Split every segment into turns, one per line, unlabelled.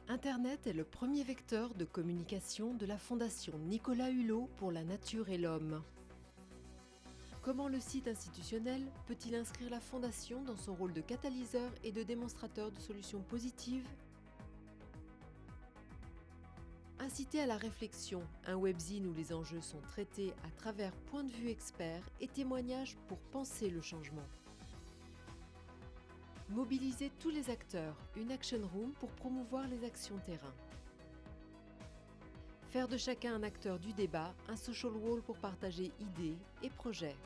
Internet est le premier vecteur de communication de la Fondation Nicolas Hulot pour la nature et l'homme. Comment le site institutionnel peut-il inscrire la Fondation dans son rôle de catalyseur et de démonstrateur de solutions positives ? Inciter à la réflexion, un webzine où les enjeux sont traités à travers points de vue experts et témoignages pour penser le changement. Mobiliser tous les acteurs, une action room pour promouvoir les actions terrain. Faire de chacun un acteur du débat, un social wall pour partager idées et projets.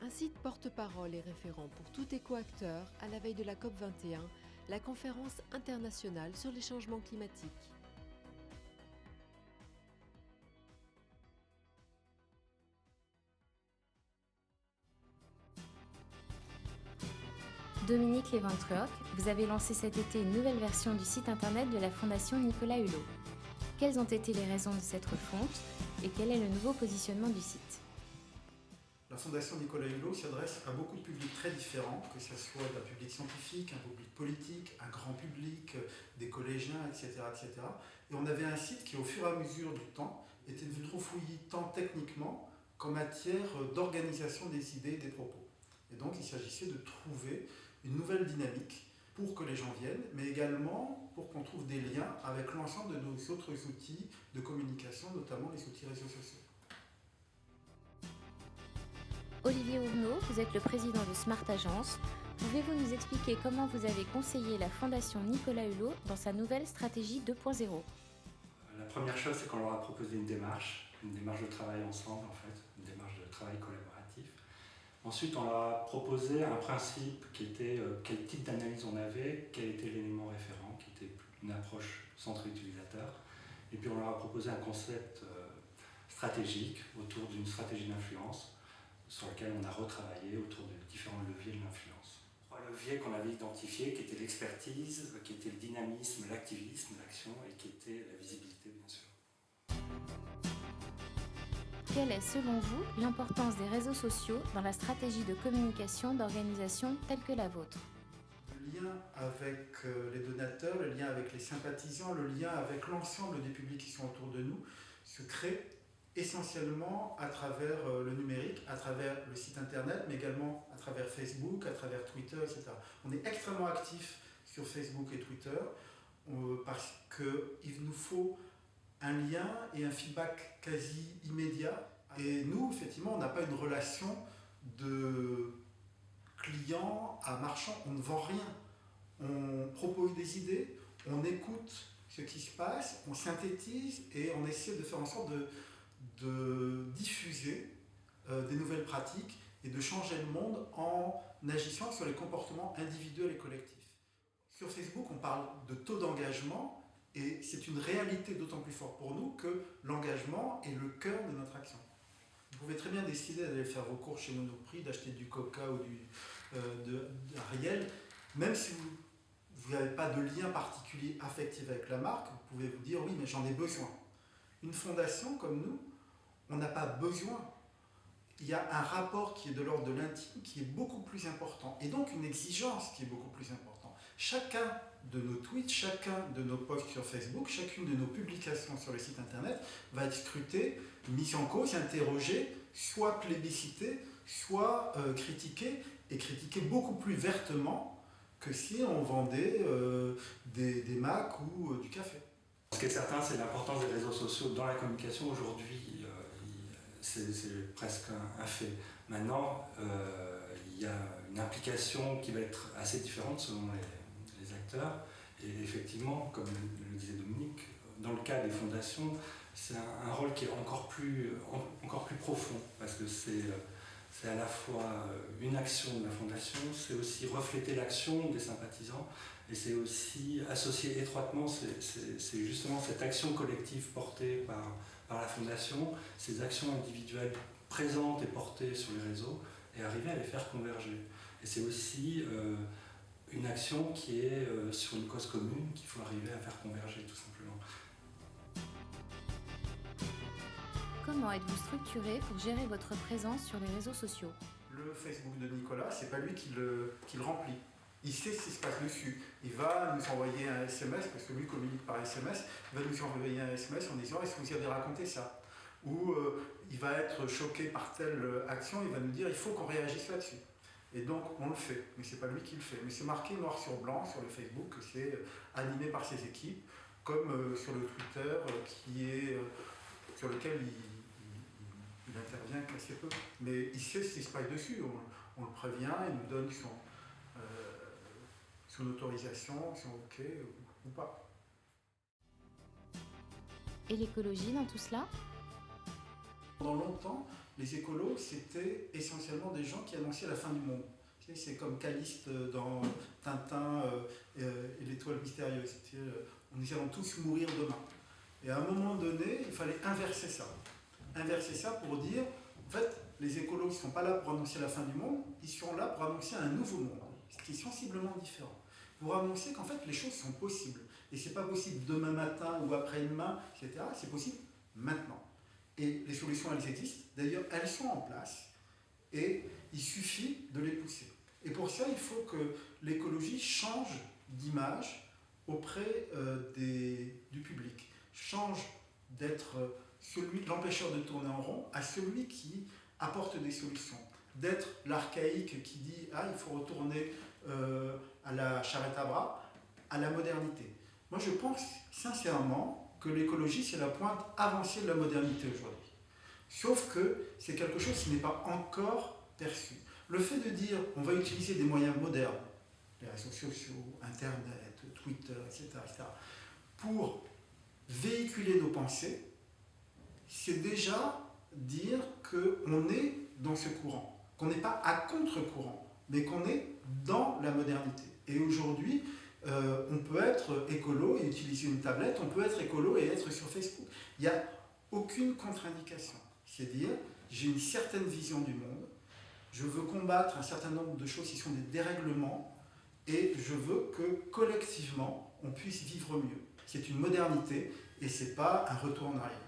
Un site porte-parole et référent pour tout éco-acteur à la veille de la COP21, la conférence internationale sur les changements climatiques.
Dominique Léventrioc, vous avez lancé cet été une nouvelle version du site internet de la Fondation Nicolas Hulot. Quelles ont été les raisons de cette refonte et quel est le nouveau positionnement du site ?
La Fondation Nicolas Hulot s'adresse à beaucoup de publics très différents, que ce soit un public scientifique, un public politique, un grand public, des collégiens, etc., etc. Et on avait un site qui, au fur et à mesure du temps, était devenu trop fouillis tant techniquement qu'en matière d'organisation des idées et des propos. Et donc il s'agissait de trouver une nouvelle dynamique pour que les gens viennent, mais également pour qu'on trouve des liens avec l'ensemble de nos autres outils de communication, notamment les outils réseaux sociaux.
Olivier Houvenot, vous êtes le président de Smart Agence. Pouvez-vous nous expliquer comment vous avez conseillé la Fondation Nicolas Hulot dans sa nouvelle stratégie 2.0 ?
La première chose, c'est qu'on leur a proposé une démarche de travail ensemble en fait, une démarche de travail collaboratif. Ensuite, on leur a proposé un principe qui était quel type d'analyse on avait, quel était l'élément référent, qui était une approche centre utilisateur. Et puis on leur a proposé un concept stratégique autour d'une stratégie d'influence sur lequel on a retravaillé autour de différents leviers de l'influence. Trois leviers qu'on avait identifiés, qui étaient l'expertise, qui était le dynamisme, l'activisme, l'action, et qui était la visibilité, bien sûr.
Quelle est, selon vous, l'importance des réseaux sociaux dans la stratégie de communication d'organisations telles que la vôtre ?
Le lien avec les donateurs, le lien avec les sympathisants, le lien avec l'ensemble des publics qui sont autour de nous se crée essentiellement à travers le numérique, à travers le site internet, mais également à travers Facebook, à travers Twitter, etc. On est extrêmement actifs sur Facebook et Twitter parce qu'il nous faut un lien et un feedback quasi immédiat. Et nous, effectivement, on n'a pas une relation de client à marchand, on ne vend rien. On propose des idées, on écoute ce qui se passe, on synthétise et on essaie de faire en sorte de diffuser des nouvelles pratiques et de changer le monde en agissant sur les comportements individuels et collectifs. Sur Facebook, on parle de taux d'engagement et c'est une réalité d'autant plus forte pour nous que l'engagement est le cœur de notre action. Vous pouvez très bien décider d'aller faire vos courses chez Monoprix, d'acheter du Coca ou d'Ariel, même si vous n'avez pas de lien particulier affectif avec la marque, vous pouvez vous dire oui, mais j'en ai besoin. Une fondation comme nous, on n'a pas besoin. Il y a un rapport qui est de l'ordre de l'intime qui est beaucoup plus important et donc une exigence qui est beaucoup plus importante. Chacun de nos tweets, chacun de nos posts sur Facebook, chacune de nos publications sur le site internet va être scruté, mis en cause, interrogé, soit plébiscité, soit critiqué et critiqué beaucoup plus vertement que si on vendait des Macs ou du café.
Ce qui est certain, c'est l'importance des réseaux sociaux dans la communication. Aujourd'hui, c'est presque un fait. Maintenant, il y a une implication qui va être assez différente selon les acteurs. Et effectivement, comme le disait Dominique, dans le cas des fondations, c'est un rôle qui est encore plus profond, parce que c'est à la fois une action de la fondation, c'est aussi refléter l'action des sympathisants, et c'est aussi associer étroitement, c'est justement cette action collective portée par la fondation, ces actions individuelles présentes et portées sur les réseaux, et arriver à les faire converger. Et c'est aussi une action qui est sur une cause commune qu'il faut arriver à faire converger tout simplement.
Comment êtes-vous structuré pour gérer votre présence sur les réseaux sociaux ?
Le Facebook de Nicolas, c'est pas lui qui le remplit. Il sait ce qui se passe dessus. Il va nous envoyer un SMS, parce que lui communique par SMS, il va nous envoyer un SMS en disant « Est-ce que vous avez raconté ça ?» Ou il va être choqué par telle action, il va nous dire « Il faut qu'on réagisse là-dessus ». Et donc on le fait, mais ce n'est pas lui qui le fait. Mais c'est marqué noir sur blanc sur le Facebook que c'est animé par ses équipes, comme sur le Twitter sur lequel il intervient assez peu. Mais il sait ce qui se passe dessus, on le prévient, il nous donne son autorisation, son OK ou pas.
Et l'écologie dans tout cela?
Pendant longtemps, les écolos, c'était essentiellement des gens qui annonçaient la fin du monde. C'est comme Caliste dans Tintin et l'étoile mystérieuse. Nous allons tous mourir demain. Et à un moment donné, il fallait inverser ça. Inverser ça pour dire, en fait, les écolos, ils ne sont pas là pour annoncer la fin du monde, ils sont là pour annoncer un nouveau monde, ce qui est sensiblement différent. Pour annoncer qu'en fait, les choses sont possibles. Et ce n'est pas possible demain matin ou après-demain, etc. C'est possible maintenant. Et les solutions, elles existent. D'ailleurs, elles sont en place. Et il suffit de les pousser. Et pour ça, il faut que l'écologie change d'image auprès du public. Change d'être l'empêcheur de tourner en rond à celui qui apporte des solutions. D'être l'archaïque qui dit « Ah, il faut retourner à la charrette à bras », à la modernité. Moi, je pense sincèrement que l'écologie, c'est la pointe avancée de la modernité aujourd'hui. Sauf que c'est quelque chose qui n'est pas encore perçu. Le fait de dire on va utiliser des moyens modernes, les réseaux sociaux, Internet, Twitter, etc., pour véhiculer nos pensées, c'est déjà dire qu'on est dans ce courant, qu'on n'est pas à contre-courant, mais qu'on est dans la modernité. Et aujourd'hui, on peut être écolo et utiliser une tablette, on peut être écolo et être sur Facebook. Il n'y a aucune contre-indication. C'est dire, j'ai une certaine vision du monde, je veux combattre un certain nombre de choses qui sont des dérèglements, et je veux que collectivement, on puisse vivre mieux. C'est une modernité et ce n'est pas un retour en arrière.